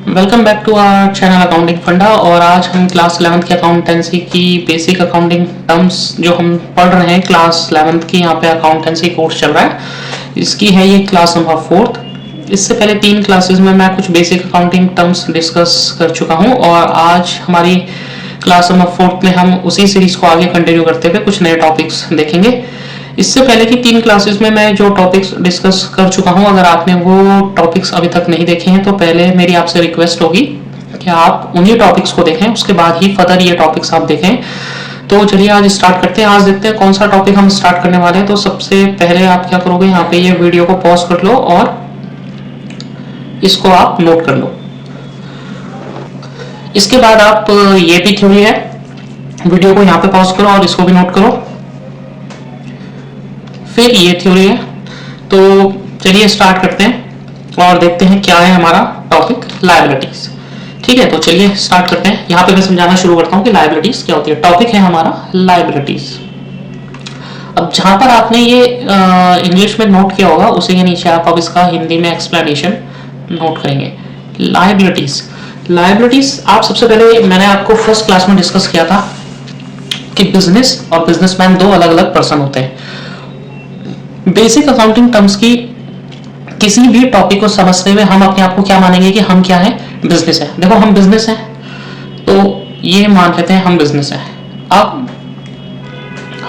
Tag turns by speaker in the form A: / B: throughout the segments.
A: Welcome back to our channel accounting funda. और आज हम क्लास 11th की अकाउंटेंसी की बेसिक अकाउंटिंग टर्म्स जो हम पढ़ रहे हैं क्लास 11th की, यहाँ पे अकाउंटेंसी कोर्स चल रहा है, इसकी है ये क्लास नंबर 4th। इससे पहले 3 क्लासेस में मैं कुछ बेसिक अकाउंटिंग टर्म्स डिस्कस कर चुका हूँ और आज हमारी क्लास नंबर 4th में हम उसी सीरीज को आगे कंटिन्यू करते हुए कुछ नए टॉपिक्स देखेंगे। इससे पहले की 3 क्लासेस में मैं जो टॉपिक्स डिस्कस कर चुका हूं, अगर आपने वो टॉपिक्स अभी तक नहीं देखे हैं तो पहले मेरी आपसे रिक्वेस्ट होगी कि आप उन्हीं टॉपिक्स को देखें, उसके बाद ही फर्दर ये टॉपिक्स आप देखें। तो चलिए आज स्टार्ट करते हैं। आज देखते हैं कौन सा टॉपिक हम स्टार्ट करने वाले हैं। तो सबसे पहले आप क्या करोगे, यहाँ पे ये वीडियो को पॉज कर लो और इसको आप नोट कर लो। इसके बाद आप ये भी थ्योरी है, वीडियो को यहाँ पे पॉज करो और इसको भी नोट करो। फिर ये थ्योरी है। तो चलिए स्टार्ट करते हैं और देखते हैं क्या है हमारा टॉपिक, लायबिलिटीज। ठीक है, तो चलिए स्टार्ट करते हैं। यहाँ पे मैं समझाना शुरू करता हूँ कि लायबिलिटीज क्या होती है। टॉपिक है हमारा लायबिलिटीज। अब जहां पर आपने ये इंग्लिश में नोट किया होगा उसी के नीचे आप अब इसका हिंदी में एक्सप्लेनेशन नोट करेंगे। लायबिलिटीज आप सबसे पहले मैंने आपको फर्स्ट क्लास में डिस्कस किया था कि बिजनेस और बिजनेसमैन दो अलग अलग पर्सन होते हैं। बेसिक अकाउंटिंग टर्म्स की किसी भी टॉपिक को समझते हुए हम अपने आप को क्या मानेंगे कि हम क्या है, बिजनेस है। देखो हम बिजनेस हैं तो ये मान लेते हैं हम बिजनेस हैं। अब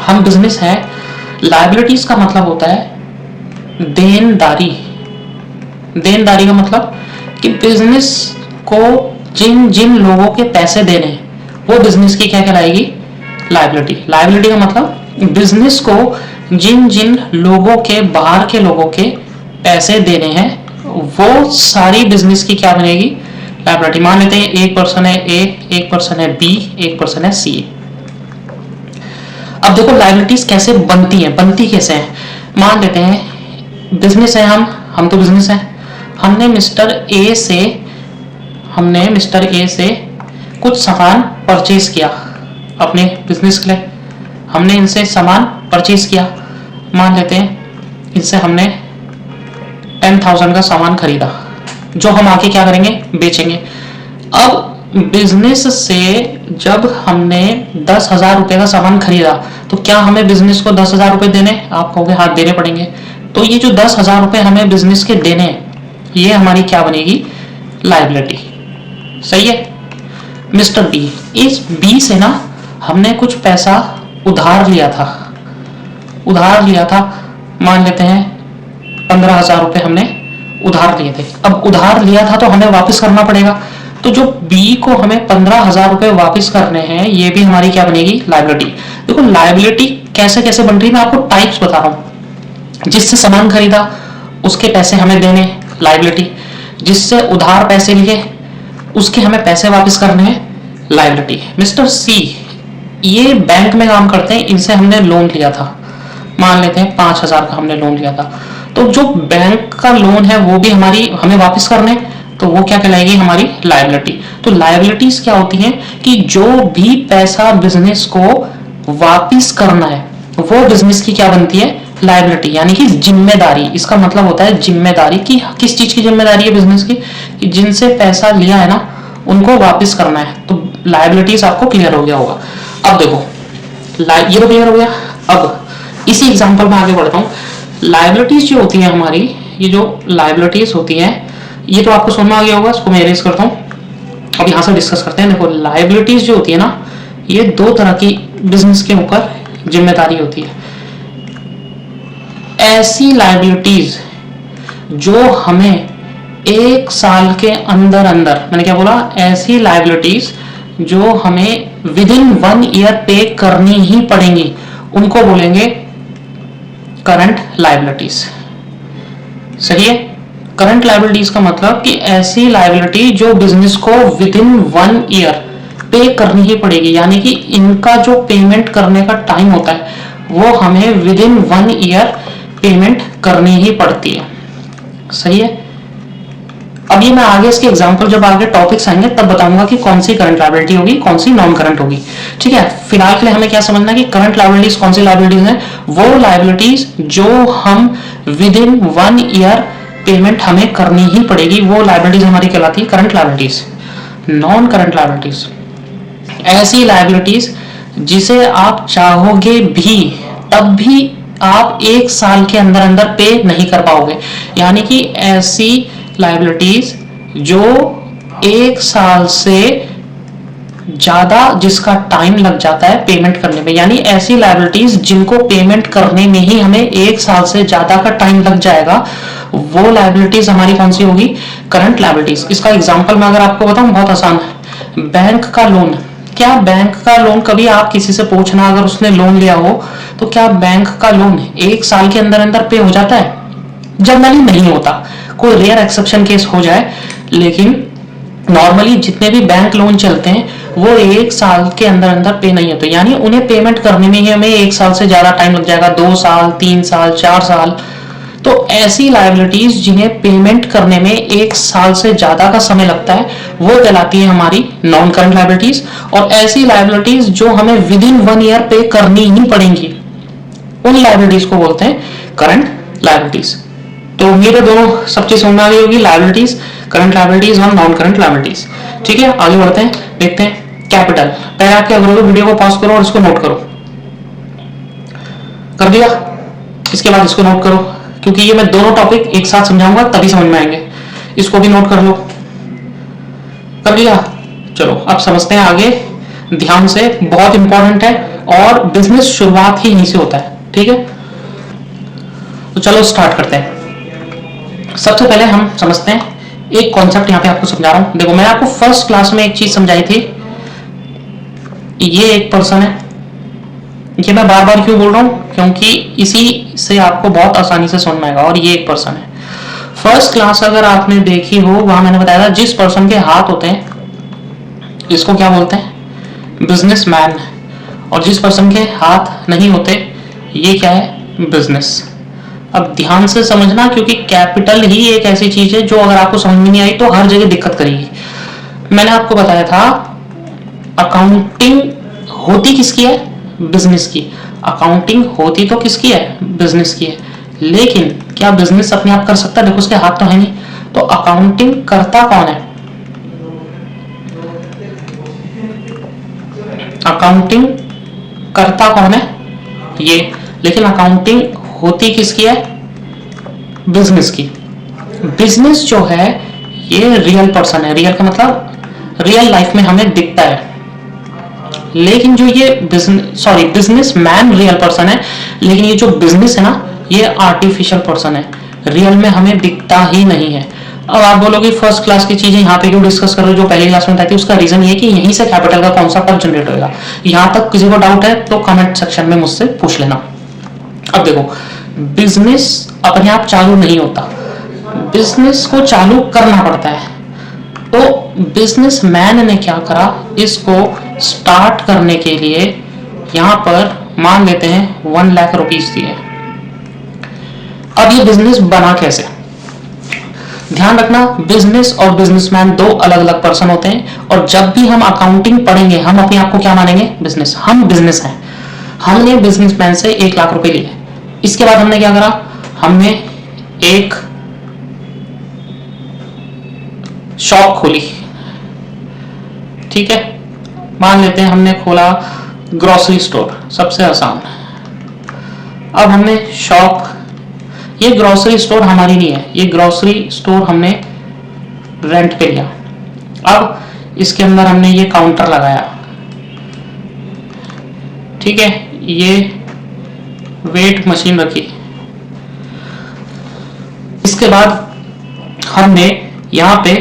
A: हम बिजनेस है, लायबिलिटीज का मतलब होता है देनदारी। देनदारी का मतलब कि बिजनेस को जिन जिन लोगों के पैसे देने हैं वो बिजनेस की क्या कहलाएगी, लायबिलिटी। लायबिलिटी का मतलब बिजनेस को जिन जिन लोगों के, बाहर के लोगों के पैसे देने हैं वो सारी बिजनेस की क्या बनेगी, लायबिलिटी। मान लेते हैं एक पर्सन है ए, एक पर्सन है बी, एक पर्सन है सी। अब देखो लायबिलिटीज कैसे बनती हैं, बनती कैसे हैं। मान लेते हैं बिजनेस है, हम तो बिजनेस है। हमने मिस्टर ए से कुछ सामान परचेज किया अपने बिजनेस के लिए। हमने इनसे सामान परचेज किया, मान लेते हैं इनसे हमने 10,000 का सामान खरीदा जो हम आके क्या करेंगे, बेचेंगे। अब बिजनेस से जब हमने 10,000 रुपए का सामान खरीदा तो क्या हमें बिजनेस को 10,000 रुपए देने, आप कहोगे हाँ देने पड़ेंगे। तो ये जो 10,000 रुपए हमें बिजनेस के देने हैं ये हमारी क्या बनेगी, लायबिलिटी। सही है। मिस्टर बी, इस बी से ना हमने कुछ पैसा उधार लिया था, मान लेते हैं 15,000 रुपए हमने उधार लिए थे। अब उधार लिया था तो हमें वापस करना पड़ेगा। तो जो बी को हमें 15,000 रुपए वापस करने हैं ये भी हमारी क्या बनेगी, लायबिलिटी। देखो लायबिलिटी कैसे कैसे बन रही है, मैं आपको टाइप्स बता रहा हूं। जिससे सामान खरीदा उसके पैसे हमें देने, लायबिलिटी। जिससे उधार पैसे लिए उसके हमें पैसे वापस करने हैं, लायबिलिटी। मिस्टर सी ये बैंक में काम करते हैं, इनसे हमने लोन लिया था, मान लेते हैं 5,000 का हमने लोन लिया था। तो जो बैंक का लोन है वो भी हमें वापस करने, तो वो क्या कहलाएगी, हमारी लायबिलिटी। तो लायबिलिटीज क्या होती हैं कि जो भी पैसा बिजनेस को वापस करना है वो बिजनेस की क्या बनती है, लायबिलिटी। यानी कि जिम्मेदारी, इसका मतलब होता है जिम्मेदारी की। किस चीज की जिम्मेदारी है बिजनेस की, कि जिनसे पैसा लिया है ना उनको वापस करना है। तो लायबिलिटीज आपको क्लियर हो गया होगा। अब देखो ये तो क्लियर हो गया। अब इसी एग्जांपल में आगे बढ़ता हूँ। लायबिलिटीज जो होती है हमारी, ये जो लायबिलिटीज होती हैं ये तो आपको समझ में आ गया होगा, इसको मैं इरेज करता हूँ। अब यहाँ से डिस्कस करते हैं। देखो लायबिलिटीज जो होती है ना ये 2 तरह की बिजनेस के ऊपर जिम्मेदारी होती है। ऐसी लायबिलिटीज जो हमें 1 साल के अंदर अंदर, मैंने क्या बोला, ऐसी लायबिलिटीज जो हमें विदिन 1 ईयर पे करनी ही पड़ेंगी उनको बोलेंगे करंट लायबिलिटीज। सही है। करंट लायबिलिटीज का मतलब कि ऐसी लायबिलिटी जो बिजनेस को विदिन 1 ईयर पे करनी ही पड़ेगी, यानी कि इनका जो पेमेंट करने का टाइम होता है वो हमें विदिन 1 ईयर पेमेंट करनी ही पड़ती है। सही है। अब ये मैं आगे इसके एग्जांपल जब आगे टॉपिक्स आएंगे तब बताऊंगा कि कौन सी करंट लायबिलिटी होगी, कौन सी नॉन करंट होगी। ठीक है, फिलहाल के लिए हमें क्या समझना है कि करंट लायबिलिटीज कौन सी लायबिलिटीज हैं, वो लायबिलिटीज जो हम विद इन 1 ईयर पेमेंट हमें करनी ही पड़ेगी, वो लायबिलिटीज हमारी कहलाती है current liabilities. Non current liabilities ऐसी लायबिलिटीज जिसे आप चाहोगे भी तब भी आप 1 साल के अंदर अंदर पे नहीं कर पाओगे। यानी कि ऐसी लायबिलिटीज जो 1 साल से ज्यादा जिसका टाइम लग जाता है पेमेंट करने में, यानी ऐसी लायबिलिटीज जिनको पेमेंट करने में ही हमें 1 साल से ज्यादा का टाइम लग जाएगा, वो लायबिलिटीज हमारी कौन सी होगी? Current liabilities. इसका एग्जांपल मैं अगर आपको बताऊं, बहुत आसान है। बैंक का लोन। क्या बैंक का लोन, कभी आप किसी से पूछना अगर उसने लोन लिया हो तो क्या बैंक का लोन 1 साल के अंदर अंदर पे हो जाता है? जनरली नहीं होता, कोई रेयर एक्सेप्शन केस हो जाए, लेकिन नॉर्मली जितने भी बैंक लोन चलते हैं वो 1 साल के अंदर अंदर पे नहीं होते। यानी उन्हें पेमेंट करने में ही हमें 1 साल से ज्यादा टाइम लग जाएगा, 2 साल, 3 साल, 4 साल। तो ऐसी लायबिलिटीज जिन्हें पेमेंट करने में 1 साल से ज्यादा का समय लगता है वो कहलाती है हमारी नॉन करंट लायबिलिटीज। और ऐसी लायबिलिटीज जो हमें विद इन 1 ईयर पे करनी ही पड़ेंगी, उन लायबिलिटीज को बोलते हैं करंट लायबिलिटीज। तो मेरे दोनों सब चीज समझ आ गई होगी, लायबिलिटीज, करंट लायबिलिटीज और नॉन करंट लायबिलिटीज। ठीक है, आगे बढ़ते हैं, देखते हैं कैपिटल। पहले आप क्या करोगे, वीडियो को पॉज करो और इसको नोट करो। कर दिया? इसके बाद इसको नोट करो, क्योंकि ये मैं दोनों टॉपिक एक साथ समझाऊंगा तभी समझ में आएंगे। इसको भी नोट कर लो। कर लिया? चलो अब समझते हैं आगे ध्यान से, बहुत इंपॉर्टेंट है और बिजनेस शुरुआत ही यहीं से होता है। ठीक है, तो चलो स्टार्ट करते हैं। सबसे पहले हम समझते हैं एक कॉन्सेप्ट, यहां पे आपको समझा रहा हूं। देखो, मैंने आपको फर्स्ट क्लास में एक चीज समझाई थी, ये एक पर्सन है। ये मैं बार बार क्यों बोल रहा हूं, क्योंकि इसी से आपको बहुत आसानी से समझ में आएगा। और ये एक पर्सन है। फर्स्ट क्लास अगर आपने देखी हो, वहां मैंने बताया था जिस पर्सन के हाथ होते हैं इसको क्या बोलते हैं? बिजनेसमैन। और जिस पर्सन के हाथ नहीं होते ये क्या है? बिजनेस। अब ध्यान से समझना, क्योंकि कैपिटल ही एक ऐसी चीज है जो अगर आपको समझ में नहीं आई तो हर जगह दिक्कत करेगी। मैंने आपको बताया था अकाउंटिंग होती किसकी है? बिजनेस की। अकाउंटिंग होती तो किसकी है? बिजनेस की है। लेकिन क्या बिजनेस अपने आप कर सकता है? देखो उसके हाथ तो है नहीं, तो अकाउंटिंग करता कौन है? अकाउंटिंग करता कौन है? ये। लेकिन अकाउंटिंग होती किसकी है? बिजनेस की। बिजनेस जो है ये रियल पर्सन है। रियल का मतलब रियल लाइफ में हमें दिखता है। लेकिन जो ये बिजनेस मैन रियल पर्सन है, लेकिन ये जो बिजनेस है ना ये आर्टिफिशियल पर्सन है, रियल में हमें दिखता ही नहीं है। अब आप बोलोगे फर्स्ट क्लास की चीजें यहाँ पे क्यों डिस्कस कर रहे हो जो पहली क्लास में बताई थी? उसका रीजन ये कि यहीं से कैपिटल का कॉन्सेप्ट जनरेट होगा। यहाँ तक किसी को डाउट है तो कमेंट सेक्शन में मुझसे पूछ लेना। अब देखो, बिजनेस अपने आप चालू नहीं होता, बिजनेस को चालू करना पड़ता है। तो बिजनेसमैन ने क्या करा, इसको स्टार्ट करने के लिए यहां पर मान लेते हैं 1 लाख रुपीज दिए। अब ये बिजनेस बना कैसे? ध्यान रखना, बिजनेस और बिजनेसमैन दो अलग अलग पर्सन होते हैं। और जब भी हम अकाउंटिंग पढ़ेंगे हम अपने आप को क्या मानेंगे? बिजनेस। हम बिजनेस हैं। हमने बिजनेसमैन से 1 लाख रुपए लिए। इसके बाद हमने क्या करा, हमने एक शॉप खोली। ठीक है, मान लेते हैं हमने खोला ग्रोसरी स्टोर, सबसे आसान। अब हमने शॉप, ये ग्रोसरी स्टोर हमारी नहीं है, ये ग्रोसरी स्टोर हमने रेंट पे लिया। अब इसके अंदर हमने ये काउंटर लगाया। ठीक है, ये वेट मशीन रखी। इसके बाद हमने यहां पे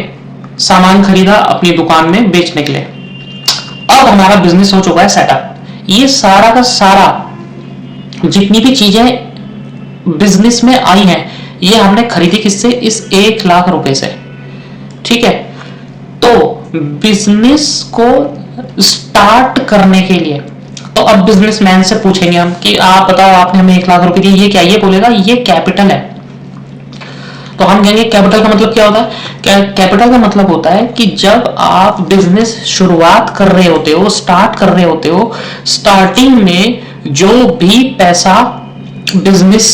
A: सामान खरीदा अपनी दुकान में बेचने के लिए। अब हमारा बिजनेस हो चुका है सेटअप। ये सारा का सारा जितनी भी चीजें बिजनेस में आई हैं ये हमने खरीदी किससे? इस 1 लाख रुपए से। ठीक है, तो बिजनेस को स्टार्ट करने के लिए तो अब बिजनेसमैन से पूछेंगे हम कि आप बताओ आपने हमें 1 लाख रुपए दिए, ये क्या? ये बोलेगा ये कैपिटल है। तो हम कहेंगे कैपिटल का मतलब क्या होता है? कैपिटल का मतलब होता है कि जब आप बिजनेस शुरुआत कर रहे होते हो, स्टार्ट कर रहे होते हो, स्टार्टिंग में जो भी पैसा बिजनेस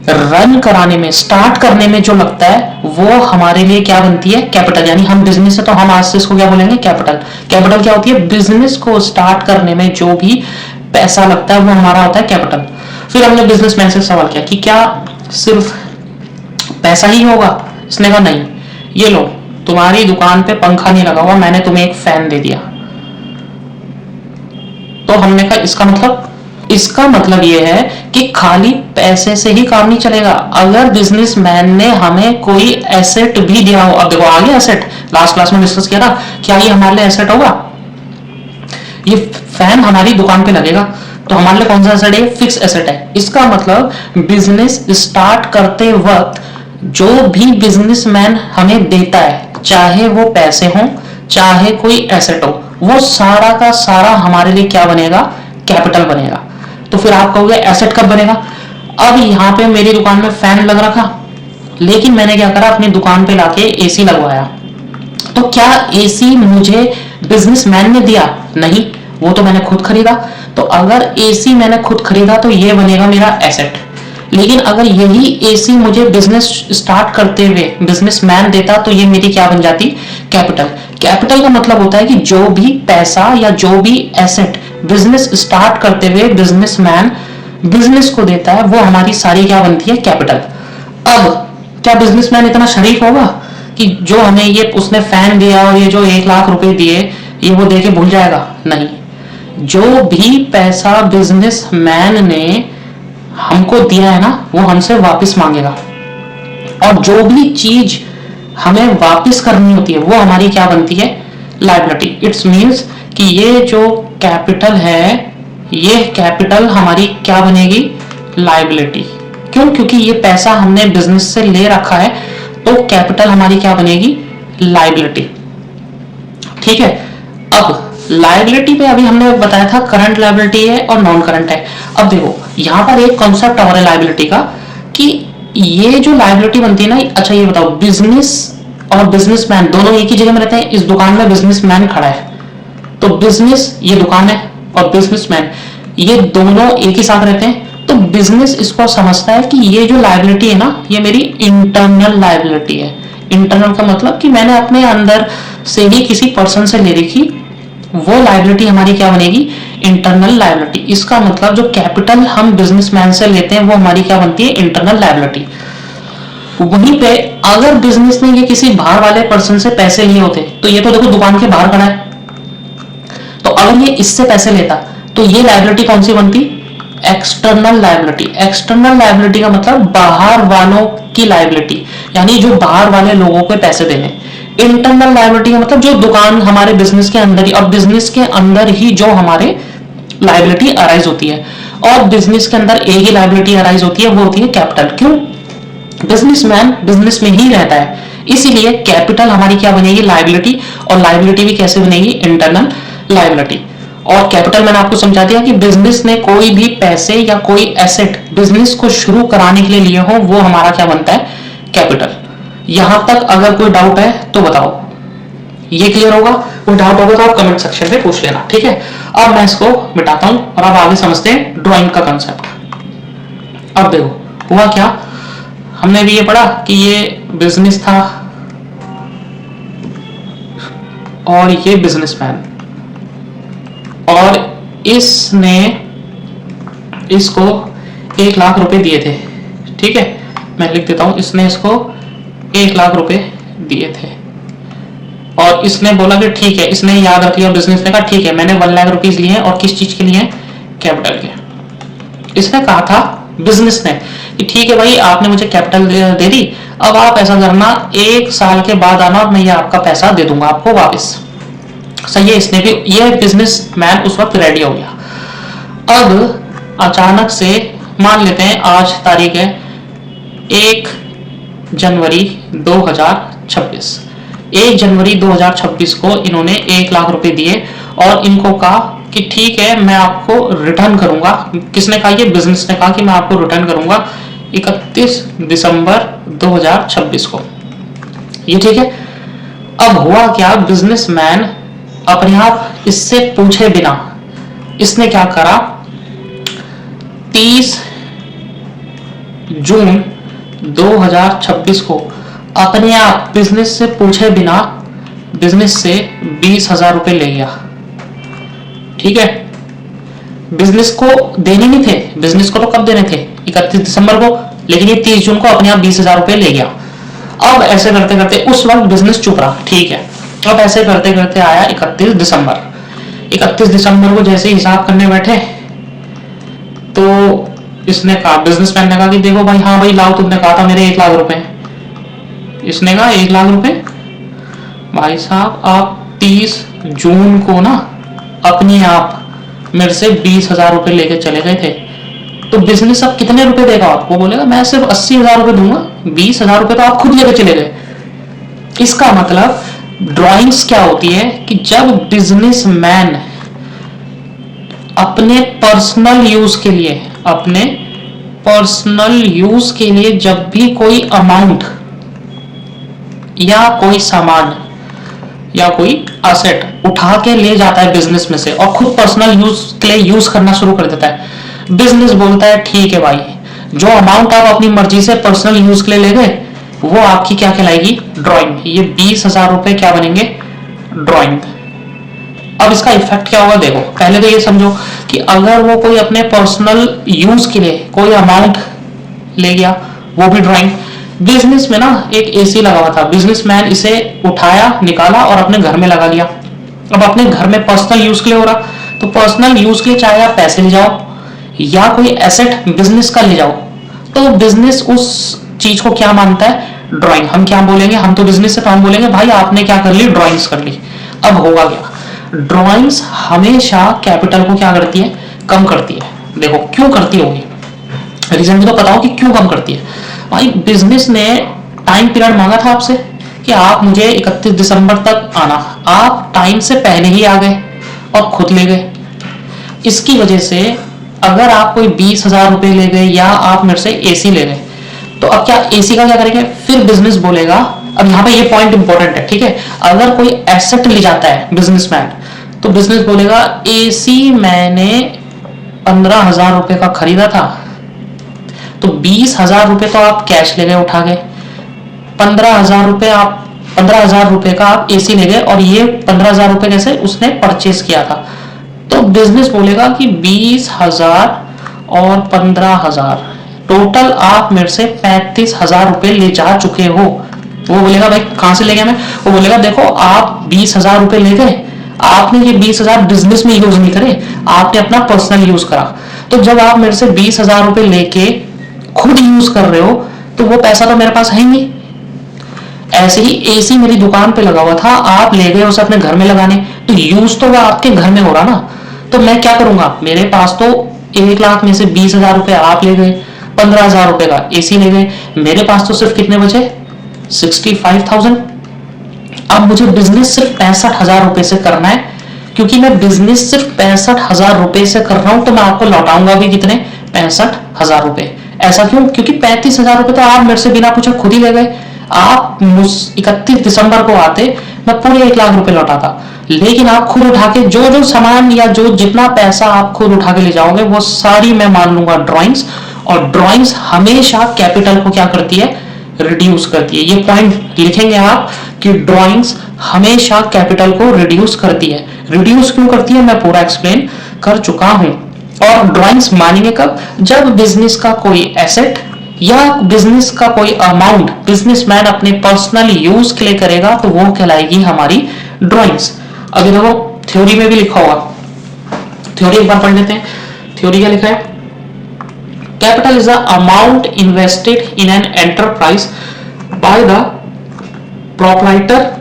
A: रन कराने में, स्टार्ट करने में जो लगता है वो हमारे लिए क्या बनती है? कैपिटल। यानी हम बिजनेस है तो हम आज से इसको क्या बोलेंगे? कैपिटल। कैपिटल क्या होती है? बिजनेस को स्टार्ट करने में जो भी पैसा लगता है वो हमारा होता है कैपिटल। फिर हमने बिजनेसमैन से सवाल किया कि क्या सिर्फ पैसा ही होगा? इसने कहा नहीं, ये लो तुम्हारी दुकान पे पंखा नहीं लगा हुआ, मैंने तुम्हें एक फैन दे दिया। तो हमने कहा इसका मतलब यह है कि खाली पैसे से ही काम नहीं चलेगा। अगर बिजनेसमैन ने हमें कोई एसेट भी दिया हो, अब देखो आगे एसेट लास्ट क्लास में डिस्कस किया था, क्या ये हमारे लिए एसेट होगा? ये फैन हमारी दुकान पे लगेगा तो हमारे लिए कौन सा एसेट है? फिक्स एसेट है। इसका मतलब बिजनेस स्टार्ट करते वक्त जो भी बिजनेसमैन हमें देता है, चाहे वो पैसे हो चाहे कोई एसेट हो, वो सारा का सारा हमारे लिए क्या बनेगा? कैपिटल बनेगा। तो फिर आप कहोगे एसेट कब बनेगा? अब यहाँ पे मेरी दुकान में फैन लग रखा, लेकिन मैंने क्या करा, अपनी दुकान पे लाके एसी लगवाया। तो क्या एसी मुझे बिजनेसमैन ने दिया? नहीं, वो तो मैंने खुद खरीदा। तो अगर एसी मैंने खुद खरीदा तो ये बनेगा मेरा एसेट। लेकिन अगर यही एसी मुझे बिजनेस स्टार्ट करते हुए बिजनेसमैन देता तो ये मेरी क्या बन जाती? कैपिटल। कैपिटल का मतलब होता है कि जो भी पैसा या जो भी एसेट बिजनेस स्टार्ट करते हुए बिजनेसमैन बिजनेस को देता है वो हमारी सारी क्या बनती है? कैपिटल। अब क्या बिजनेसमैन इतना शरीफ होगा कि जो हमें ये उसने फैन दिया और ये जो 1 लाख रुपए दिए ये वो दे के भूल जाएगा? नहीं, जो भी पैसा बिजनेसमैन ने हमको दिया है ना वो हमसे वापस मांगेगा, और जो भी चीज हमें वापस करनी होती है वो हमारी क्या बनती है? लायबिलिटी। इट्स मीन्स कि ये जो कैपिटल है ये कैपिटल हमारी क्या बनेगी? लायबिलिटी। क्यों? क्योंकि ये पैसा हमने बिजनेस से ले रखा है तो कैपिटल हमारी क्या बनेगी? लायबिलिटी। ठीक है। अब लायबिलिटी पे अभी हमने बताया था करंट लायबिलिटी है और नॉन करंट है। अब देखो यहां पर एक कॉन्सेप्ट और है लायबिलिटी का कि ये जो लायबिलिटी बनती है ना, अच्छा ये बताओ बिजनेस और बिजनेसमैन दोनों एक ही जगह में रहते हैं? इस दुकान में बिजनेसमैन खड़ा है तो बिजनेस ये दुकान है और बिजनेसमैन ये दोनों एक ही साथ रहते हैं, तो बिजनेस इसको समझता है कि ये जो लायबिलिटी है ना ये मेरी इंटरनल लायबिलिटी है। इंटरनल का मतलब कि मैंने अपने अंदर से ही किसी पर्सन से ले रखी, वो लायबिलिटी हमारी क्या बनेगी? Internal liability. इसका मतलब जो कैपिटल हम बिजनेसमैन से लेते हैं वो हमारी क्या बनती है? Internal liability. वहीं पे अगर बिजनेस ने ये किसी बाहर वाले पर्सन से पैसे लिए होते तो ये तो देखो दुकान के बाहर खड़ा है, तो अगर ये इससे पैसे लेता तो ये लायबिलिटी कौन सी बनती? External liability. एक्सटर्नल लायबिलिटी का मतलब बाहर वालों की लायबिलिटी, यानी जो बाहर वाले लोगों को पैसे देने। इंटरनल लायबिलिटी का मतलब जो दुकान हमारे बिजनेस के अंदर ही, और बिजनेस के अंदर ही जो हमारे लायबिलिटी अराइज होती है, और बिजनेस के अंदर एक ही लायबिलिटी अराइज होती है, वो होती है कैपिटल। क्यों? बिजनेसमैन बिजनेस में ही रहता है, इसीलिए कैपिटल हमारी क्या बनेगी? लायबिलिटी। और लायबिलिटी भी कैसे बनेगी? Internal liability. और कैपिटल मैंने आपको समझा दिया कि बिजनेस ने कोई भी पैसे या कोई एसेट बिजनेस को शुरू कराने के लिए लिए हो वो हमारा क्या बनता है? कैपिटल। यहां तक अगर कोई डाउट है तो बताओ, ये क्लियर होगा? कोई डाउट होगा तो आप कमेंट सेक्शन में पूछ लेना, ठीक है। अब मैं इसको मिटाता हूं और अब आगे समझते हैं ड्राइंग का कंसेप्ट। अब देखो हुआ क्या, हमने भी ये पढ़ा कि ये बिजनेस था और ये बिजनेसमैन, और इसने इसको 1 लाख रुपए दिए थे, ठीक है। मैं लिख देता हूं, इसने इसको 1 लाख रुपए दिए थे और इसने बोला कि ठीक है, इसने याद रख लिया, बिजनेस ने कहा ठीक है मैंने 1 लाख रुपीज लिए हैं, और किस चीज के लिए हैं? कैपिटल के। इसने कहा था बिजनेस ने कि ठीक है भाई आपने मुझे कैपिटल दे दी, अब आप ऐसा करना 1 साल के बाद आना और मैं ये आपका पैसा दे दूंगा आपको वापस। सही है, इसने भी, ये बिजनेसमैन उस वक्त रेडी हो गया। अब अचानक से मान लेते हैं आज तारीख है 1 जनवरी 2026। 1 जनवरी 2026 को इन्होंने 1 लाख रुपए दिए और इनको कहा कि ठीक है मैं आपको रिटर्न करूंगा। किसने कहा? ये बिजनेस ने कहा कि मैं आपको रिटर्न करूंगा 31 दिसंबर 2026 को। ये ठीक है। अब हुआ क्या, बिजनेसमैन अपने आप इससे पूछे बिना इसने क्या करा, 30 जून 2026 को अपने आप बिजनेस से पूछे बिना बिजनेस से 20,000 रुपए ले गया। ठीक है, बिजनेस को देने नहीं थे, बिजनेस को तो कब देने थे, 31 दिसंबर को, लेकिन ये 30 जून को अपने आप 20,000 रुपए ले गया। अब ऐसे करते करते उस वक्त बिजनेस चुप रहा, ठीक है। अब ऐसे करते करते आया 31 दिसंबर। 31 दिसंबर को जैसे हिसाब करने बैठे तो इसने कहा, बिजनेसमैन ने कहा कि देखो भाई, हाँ भाई लाओ, तुमने कहा था मेरे 1 लाख रुपए। इसने कहा 1 लाख रुपए भाई साहब, आप 30 जून को ना अपने आप मेरे से 20,000 रुपए लेके चले गए थे, तो बिजनेस अब कितने रुपए देगा आपको? बोलेगा मैं सिर्फ 80,000 रुपए दूंगा, 20,000 रुपए तो आप खुद लेके चले गए। इसका मतलब ड्राइंग्स क्या होती है कि जब बिजनेसमैन अपने पर्सनल यूज के लिए, अपने पर्सनल यूज के लिए जब भी कोई अमाउंट या कोई सामान या कोई एसेट उठा के ले जाता है बिजनेस में से और खुद पर्सनल यूज के लिए यूज करना शुरू कर देता है, बिजनेस बोलता है ठीक है भाई, जो अमाउंट आप अपनी मर्जी से पर्सनल यूज के लिए ले गए वो आपकी क्या कहलाएगी? ड्राइंग। ये 20,000 रुपए क्या बनेंगे? ड्राइंग। अब इसका इफेक्ट क्या होगा देखो, पहले तो ये समझो कि अगर वो कोई अपने पर्सनल यूज के लिए कोई अमाउंट ले गया, वो भी ड्राइंग। बिजनेस में ना एक एसी लगा हुआ था, बिजनेसमैन इसे उठाया, निकाला और अपने घर में लगा लिया। अब अपने घर में पर्सनल यूज के लिए हो रहा, तो पर्सनल यूज के लिए चाहे आप पैसे ले जाओ या कोई एसेट बिजनेस का ले जाओ, तो बिजनेस उस चीज को क्या मानता है? ड्राइंग। हम क्या बोलेंगे? हम तो बिजनेस से तो हम बोलेंगे भाई आपने क्या कर ली? ड्राइंग्स कर ली। अब होगा क्या? ड्राइंग्स हमेशा कैपिटल को क्या करती है? कम करती है। देखो क्यों करती होगी, रीजन भी तो पता हो कि क्यों कम करती है। भाई बिजनेस ने टाइम पीरियड मांगा था आपसे कि आप मुझे 31 दिसंबर तक आना, आप टाइम से पहले ही आ गए और खुद ले गए। इसकी वजह से अगर आप कोई 20,000 रुपए ले गए या आप मेरे से एसी ले गए, तो अब क्या एसी का क्या करेंगे? फिर बिजनेस बोलेगा, अब यहाँ पे ये पॉइंट इंपॉर्टेंट है, ठीक है। अगर कोई एसेट ले जाता है बिजनेसमैन, तो बिजनेस बोलेगा एसी मैंने 15,000 रुपए का खरीदा था, तो 20,000 रुपए तो आप कैश ले गए उठा के, 15,000 रुपए का आप एसी ले गए, और ये 15,000 रुपए कैसे उसने परचेस किया था। तो बिजनेस बोलेगा कि 20,000 और 15,000 टोटल आप मेरे से 35,000 रुपए ले जा चुके हो। वो बोलेगा भाई कहां से ले गया मैं? वो बोलेगा देखो आप 20,000 रुपए ले गए, आपने ये 20,000 बिजनेस में यूज नहीं करे, आपने अपना पर्सनल यूज करा। तो जब आप मेरे से 20,000 रुपए लेके खुद यूज कर रहे हो, तो वो पैसा तो मेरे पास है ही नहीं। ऐसे ही एसी मेरी दुकान पे लगा हुआ था, आप ले गए उसे अपने घर में लगाने, तो यूज तो वो आपके घर में हो रहा ना। तो मैं क्या करूंगा? मेरे पास तो 1 लाख में से 20,000 रुपए आप ले गए, 15,000 रुपए का एसी ले गए, मेरे पास तो सिर्फ कितने बचे? 65,000। अब मुझे बिजनेस सिर्फ 65,000 रुपए से करना है, क्योंकि मैं बिजनेस सिर्फ 65,000 रुपए से कर रहा हूं, तो मैं आपको लौटाऊंगा भी कितने? 65,000 रुपए। ऐसा क्यों? क्योंकि 35,000 रुपए तो आप मेरे से बिना पूछे खुद ही ले गए। आप 31 दिसंबर को आते, मैं पूरे 1 लाख रुपए लौटाता, लेकिन आप खुद उठा के जो जो सामान या जो जितना पैसा आप खुद उठा के ले जाओगे, वो सारी मैं मान लूंगा ड्राइंग्स। और ड्राइंग्स हमेशा कैपिटल को क्या करती है? रिड्यूस करती है। ये पॉइंट लिखेंगे आप कि ड्राइंग्स हमेशा कैपिटल को रिड्यूस करती है। रिड्यूस क्यों करती है मैं पूरा एक्सप्लेन कर चुका हूं। और ड्राइंग्स मानेंगे कब? जब बिजनेस का कोई एसेट या बिजनेस का कोई अमाउंट बिजनेसमैन अपने पर्सनल यूज के लिए करेगा, तो वो कहलाएगी हमारी ड्राइंग्स। अभी देखो थ्योरी में भी लिखा होगा, थ्योरी एक बार पढ़ लेते हैं। थ्योरी क्या लिखा है? Capital is the amount invested in an enterprise by the proprietor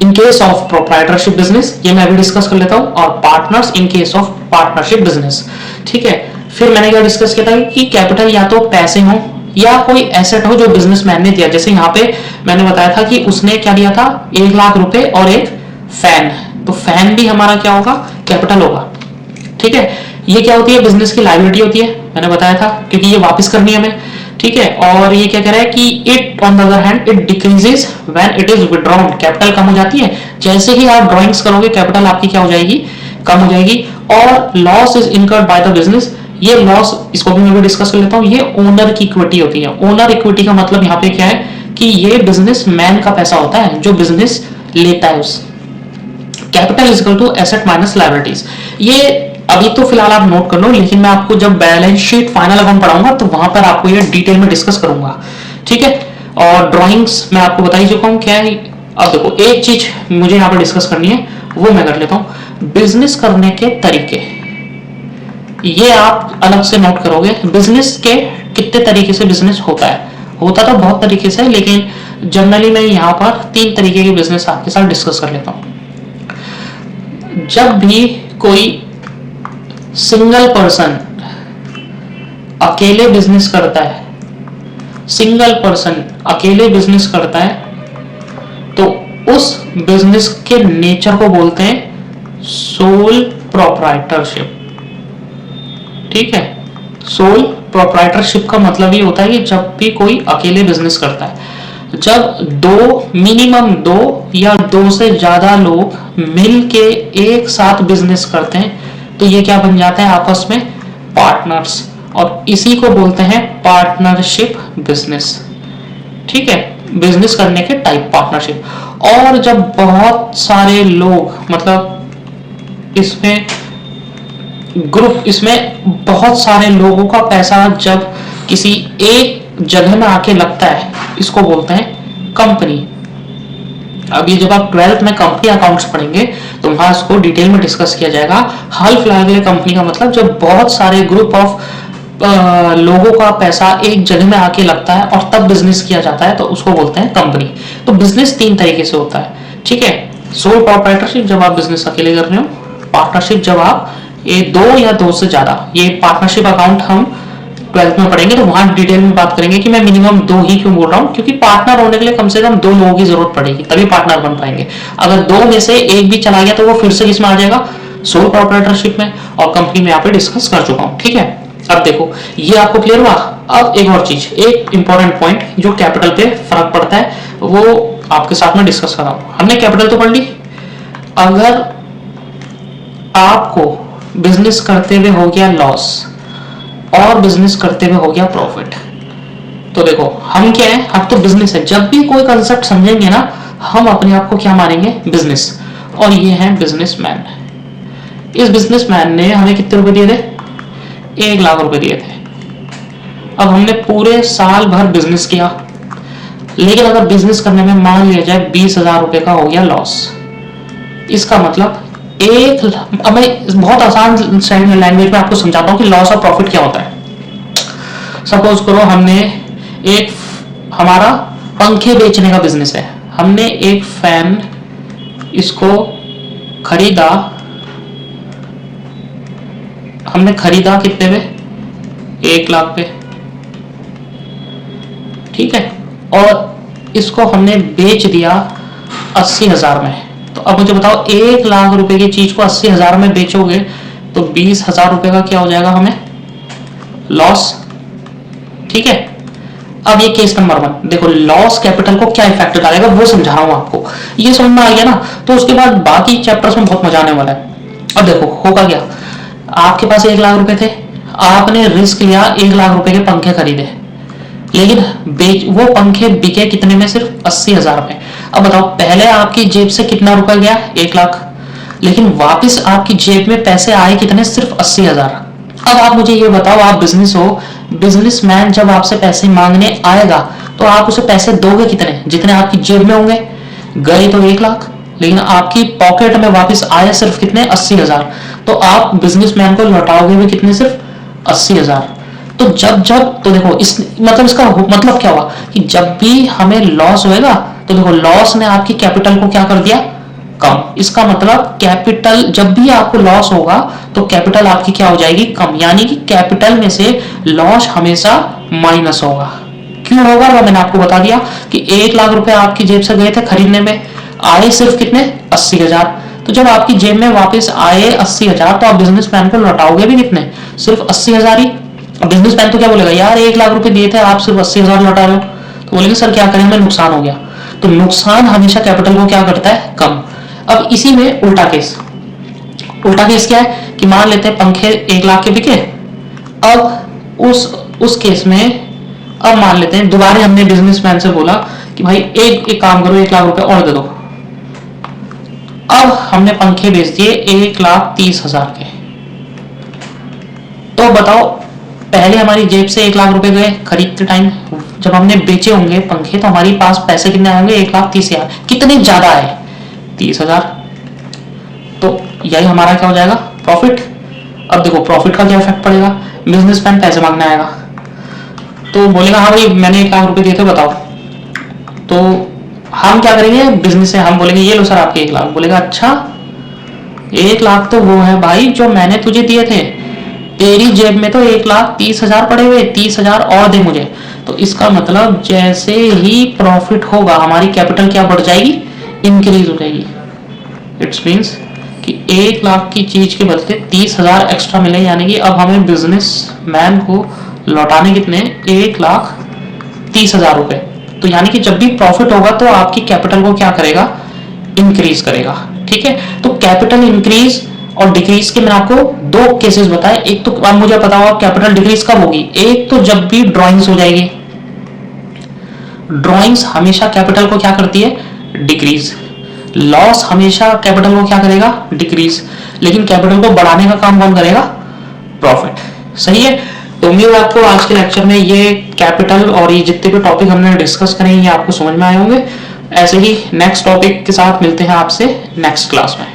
A: in case of proprietorship business, ये मैं अभी डिस्कस कर लेता हूं, और partners in case of partnership business. ठीक है, फिर मैंने क्या डिस्कस किया था कि कैपिटल या तो पैसे हो या कोई एसेट हो जो बिजनेसमैन ने दिया। जैसे यहाँ पे मैंने बताया था कि उसने क्या दिया था? 1 लाख रुपए और एक फैन, तो फैन भी हमारा क्या होगा? कैपिटल होगा। ठीक है, ये क्या होती है? बिजनेस की लायबिलिटी होती है, मैंने बताया था, क्योंकि ये वापस करनी है हमें। ठीक है, और ये क्या कह रहा है कि it on the other hand it decreases when it is withdrawn, capital कम हो जाती है। जैसे ही आप ड्राइंग्स करोगे कैपिटल आपकी क्या हो जाएगी? कम हो जाएगी। और loss is incurred by the business, ये लॉस, इसको भी मैं भी डिस्कस कर लेता हूँ। ये ओनर की इक्विटी होती है। ओनर इक्विटी का मतलब यहाँ पे क्या है कि ये बिजनेसमैन का पैसा होता है जो बिजनेस लेता है उस। Capital is equal to asset minus liabilities. ये अभी तो फिलहाल आप नोट कर लो, लेकिन मैं आपको जब बैलेंस शीट फाइनल अकाउंट पढ़ाऊंगा तो वहां पर आपको ये डिटेल में डिस्कस करूंगा, ठीक है। और ड्राइंग्स मैं आपको बता ही चुका हूं क्या है। अब देखो एक चीज मुझे यहाँ पर डिस्कस करनी है, वो मैं कर लेता हूँ। बिजनेस करने के तरीके, ये आप अलग से नोट करोगे। बिजनेस के कितने तरीके से बिजनेस होता है, होता तो बहुत तरीके से, लेकिन जनरली मैं यहाँ पर 3 तरीके के बिजनेस आपके साथ डिस्कस कर लेता हूँ। जब भी कोई सिंगल पर्सन अकेले बिजनेस करता है, सिंगल पर्सन अकेले बिजनेस करता है, तो उस बिजनेस के नेचर को बोलते हैं सोल प्रोप्राइटरशिप, ठीक है। सोल प्रोप्राइटरशिप का मतलब ये होता है कि जब भी कोई अकेले बिजनेस करता है, जब मिनिमम 2 या 2 से ज्यादा लोग मिल के एक साथ बिजनेस करते हैं, तो ये क्या बन जाता है आपस में, पार्टनर्स। और इसी को बोलते हैं पार्टनरशिप बिजनेस, ठीक है। बिजनेस करने के टाइप पार्टनरशिप। और जब बहुत सारे लोग, मतलब इसमें ग्रुप, इसमें बहुत सारे लोगों का पैसा जब किसी एक जगह में आके लगता है, इसको बोलते हैं कंपनी। अब ये जब आप 12th में कंपनी अकाउंट्स पढ़ेंगे तो वहां इसको डिटेल में डिस्कस किया जाएगा। हाल फिलहाल के लिए कंपनी का मतलब जब बहुत सारे ग्रुप ऑफ लोगों का पैसा एक जगह में आके लगता है और तब बिजनेस किया जाता है, तो उसको बोलते हैं कंपनी। तो बिजनेस 3 तरीके से होता है, ठीक है। सोल प्रोप्राइटरशिप जब आप बिजनेस अकेले कर रहे हो, पार्टनरशिप जब आप ये 2 या 2 से ज्यादा, ये पार्टनरशिप अकाउंट हम 12th में पढ़ेंगे तो वहां डिटेल में बात करेंगे कि मैं मिनिमम 2 ही क्यों बोल रहा हूँ, क्योंकि पार्टनर होने के लिए कम से कम 2 लोगों की जरूरत पड़ेगी, तभी पार्टनर बन पाएंगे। अगर 2 में से एक भी चला गया तो वो फिर से किसमें आ जाएगा, सोल प्रोप्राइटरशिप में। और कंपनी में यहाँ पे डिस्कस कर चुका हूँ, ठीक है। अब देखो ये आपको क्लियर हुआ। अब एक और चीज, एक इंपॉर्टेंट पॉइंट जो कैपिटल पे फर्क पड़ता है, वो आपके साथ में डिस्कस कर रहा हूं। हमने कैपिटल तो पढ़ ली। अगर आपको बिजनेस करते हुए हो गया लॉस और बिजनेस करते हुए हो गया प्रॉफिट, तो देखो हम क्या है, हम तो बिजनेस है। जब भी कोई कंसेप्ट समझेंगे ना, हम अपने आप को क्या मानेंगे, बिजनेस। और ये है बिजनेसमैन। इस बिजनेसमैन ने हमें कितने रुपए दिए थे, 1 लाख रुपए दिए थे। अब हमने पूरे साल भर बिजनेस किया, लेकिन अगर बिजनेस करने में मान लिया जाए 20,000 रुपए का हो गया लॉस, इसका मतलब अब मैं बहुत आसान लैंग्वेज में आपको समझाता हूं कि लॉस और प्रॉफिट क्या होता है। सपोज करो हमने एक, हमारा पंखे बेचने का बिजनेस है, हमने एक फैन इसको खरीदा, हमने खरीदा कितने पे, 1 लाख पे, ठीक है। और इसको हमने बेच दिया 80,000 में। तो अब मुझे बताओ 1 लाख रुपए की चीज को 80,000 में बेचोगे तो 20,000 रुपए का क्या हो जाएगा हमें, लॉस, ठीक है। अब ये केस नंबर 1, देखो लॉस कैपिटल को क्या इफेक्ट डालेगा वो समझा रहा हूं आपको। ये समझ में आ गया ना, तो उसके बाद बाकी चैप्टर्स में बहुत मजा आने वाला है। अब देखो होगा क्या, आपके पास 1 लाख रुपए थे, आपने रिस्क लिया, 1 लाख रुपए के पंखे खरीदे, लेकिन वो पंखे बिके कितने में, सिर्फ 80,000 में। अब बताओ पहले आपकी जेब से कितना रुपया गया, 1 लाख, लेकिन वापस आपकी जेब में पैसे आए कितने, सिर्फ 80,000। अब आप मुझे ये बताओ, आप बिजनेस हो, बिजनेसमैन जब आपसे पैसे मांगने आएगा तो आप उसे पैसे दोगे कितने, जितने आपकी जेब में होंगे। गए तो 1 लाख, लेकिन आपकी पॉकेट में वापस आए सिर्फ कितने, 80,000। तो आप बिजनेसमैन को लौटाओगे भी कितने, सिर्फ 80,000। तो तो देखो इसका मतलब क्या हुआ कि जब भी हमें लॉस होएगा तो देखो लॉस ने आपकी कैपिटल को क्या कर दिया, कम। इसका मतलब कैपिटल, जब भी आपको लॉस होगा तो कैपिटल आपकी क्या हो जाएगी, कम। यानी कि कैपिटल में से लॉस हमेशा माइनस होगा। क्यों होगा वो मैंने आपको बता दिया कि 1 लाख रुपए आपकी जेब से गए थे खरीदने में, आए सिर्फ कितने, 80,000। तो जब आपकी जेब में वापस आए 80,000 तो आप बिजनेसमैन को लौटाओगे भी कितने, सिर्फ 80,000 ही। बिजनेसमैन तो क्या बोलेगा, यार 1 लाख रुपए दिए थे आप सिर्फ 80,000 लौटा रहे हो। तो बोलेंगे सर क्या करें, हमें नुकसान हो गया। तो नुकसान हमेशा कैपिटल को क्या करता है, कम। अब इसी में उल्टा केस क्या है कि मान लेते हैं पंखे 1 लाख के बिके, अब उस केस में अब मान लेते हैं दोबारा हमने बिजनेसमैन से बोला कि भाई एक काम करो, 1 लाख रुपए और दे दो। अब हमने पंखे बेच दिए 1,30,000 के। तो बताओ, पहले हमारी जेब से 1 लाख रुपए गए खरीदते टाइम, जब हमने बेचे होंगे पंखे तो हमारी पास पैसे कितने आएंगे? 1,30,000। कितने ज्यादा है? 30,000। तो यही हमारा क्या हो जाएगा? प्रॉफिट। अब देखो प्रॉफिट का क्या इफेक्ट पड़ेगा? बिजनेसमैन पैसे मांगने आएगा तो बोलेगा हाँ भाई मैंने 1 लाख रुपए दिए थे, बताओ। तो हम क्या करेंगे? बिजनेस से हम बोलेंगे ये लो सर आपके 1 लाख। बोलेगा अच्छा 1 लाख तो वो है भाई जो मैंने तुझे दिए थे, तेरी जेब में तो 1,30,000 पड़े हुए, 30,000 और दे मुझे। तो इसका मतलब जैसे ही प्रॉफिट होगा हमारी कैपिटल क्या बढ़ जाएगी? इंक्रीज हो जाएगी। इट्स मीन्स कि 1 लाख की चीज के बदले 30,000 एक्स्ट्रा मिले, यानी कि अब हमें बिजनेस मैन को लौटाने कितने? 1,30,000 रुपए। तो यानी कि जब भी प्रॉफिट होगा तो आपकी कैपिटल को क्या करेगा? इंक्रीज करेगा। ठीक है, तो कैपिटल इंक्रीज और डिक्रीज के मैंने आपको 2 केसेस बताए। एक तो अब मुझे पता होगा कैपिटल डिक्रीज कब होगी। एक तो जब भी ड्राइंग्स हो जाएगी, ड्राइंग्स हमेशा कैपिटल को क्या करती है? डिक्रीज। लॉस हमेशा कैपिटल को क्या करेगा? डिक्रीज। लेकिन कैपिटल को बढ़ाने का काम कौन करेगा? प्रॉफिट। सही है। तो उम्मीद है आपको आज के लेक्चर में ये कैपिटल और ये जितने भी टॉपिक हमने डिस्कस करे ये आपको समझ में आए होंगे। ऐसे ही नेक्स्ट टॉपिक के साथ मिलते हैं आपसे नेक्स्ट क्लास में।